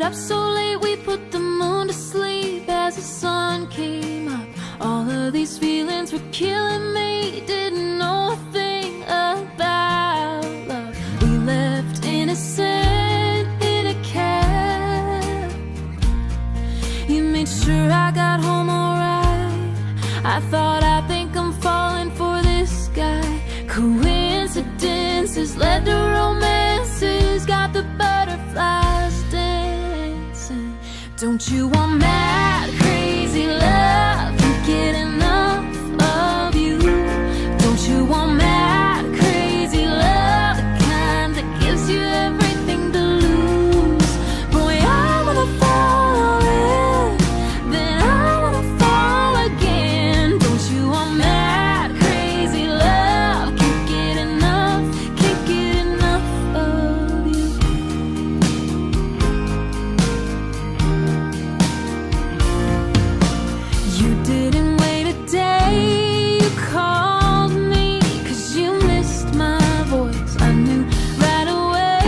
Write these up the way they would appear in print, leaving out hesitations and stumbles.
up so late we put the moon to sleep as the sun came up. All of these feelings were killing me, didn't know a thing about love. We left innocent in a cab. You made sure I got home alright. I thought, I think I'm falling for this guy. Coincidences led to romances, got the butterflies dancing. Don't you want mad, crazy love? Can't get enough of you. Don't you want mad, crazy love? The kind that gives you everything to lose. Boy, I wanna fall all in, then I wanna fall again. Don't you want mad, crazy love? Can't get enough of you. You didn't wait a day, you called me, 'cause you missed my voice. I knew right away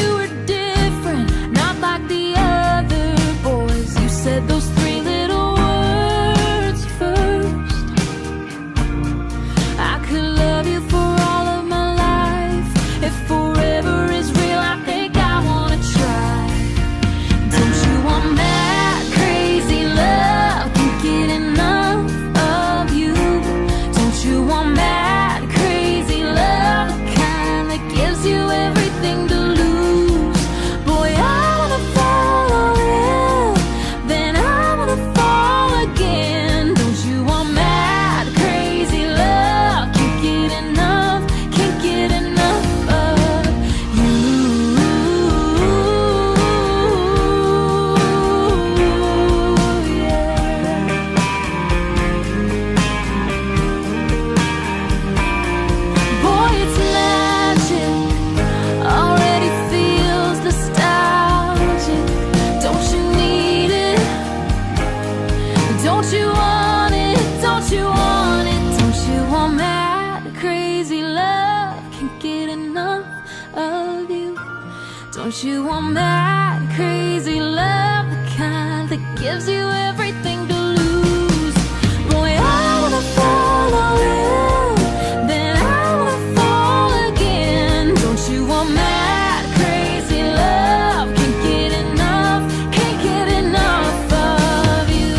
you were different, not like the other boys. You said those three little words first. I could love you for all of my life. If forever is real, I think I wanna try. Don't you want mad, crazy love? Can't get enough of you. Don't you want mad, crazy love? The kind that gives you everything to lose. Boy, I wanna fall all in, then I wanna fall again. Don't you want mad, crazy love? Can't get enough of you. Boy, it's magic, already feels nostalgic. Don't you need it? Don't you want it? Don't you want it? Don't you want mad, crazy love? Can't get enough of you. Don't you want mad, crazy love? The kind that gives you everything to lose. Boy, I wanna fall all in, then I wanna fall again. Don't you want mad, crazy love? Can't get enough of you.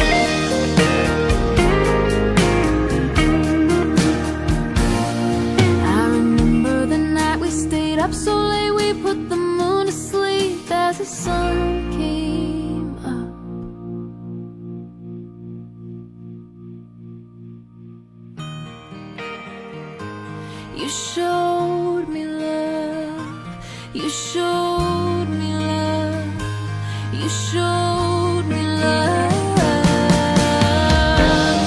I remember the night we stayed up so late we put the moon to sleep as the sun came up. You showed me love, you showed me love, you showed me love.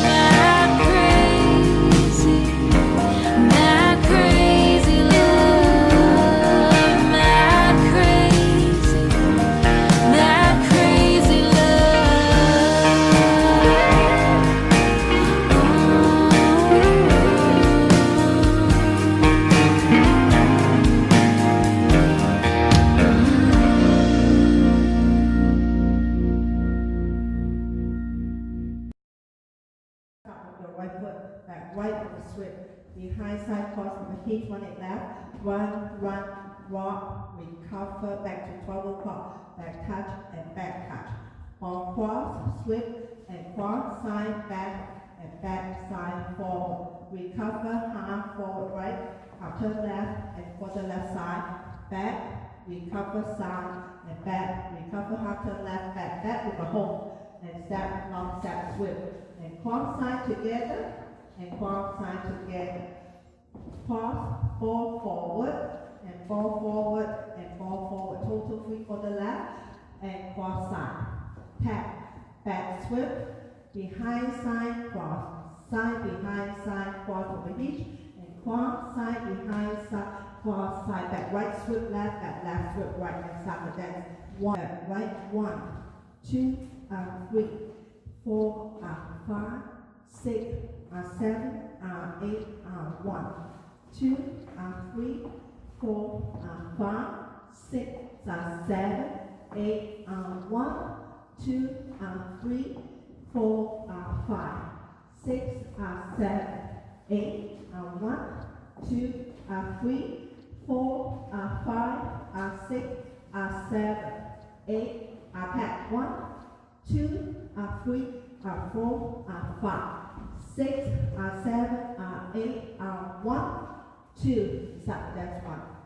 Mad crazy love, mad crazy Start with your right foot, back right of the sweep. Behind side cross on the hinge, 1 leg left. Run, walk, recover, back to 12 o'clock. Back touch and back touch. On cross, sweep and cross, side, back and back, side, forward. Recover, half forward right, after left and quarter left side. Back, recover, side and back. Recover, half turn left, back with a hold. And step, long step, sweep. And cross side together, and cross side together. Cross, fall forward, and fall forward, and fall forward. Total 3/4 left, and cross side. Tap, back sweep, behind side cross, side behind side cross over hinge, and cross side behind side cross side back. Right sweep left, back left sweep right, and start the dance. 1, right, 1, 2, 3, 4, 5, 6, 7, 8, 1, 2, 3, 4, 5, 6, 7, 8, 1, 2, 3, 4, 5, 6, 7, 8, 1, 2, 3, 4, 5, 6, 7, 8, tap 1, 2, 3, 4, 5, 6, 7, 8, 1, 2, stop, that's 1.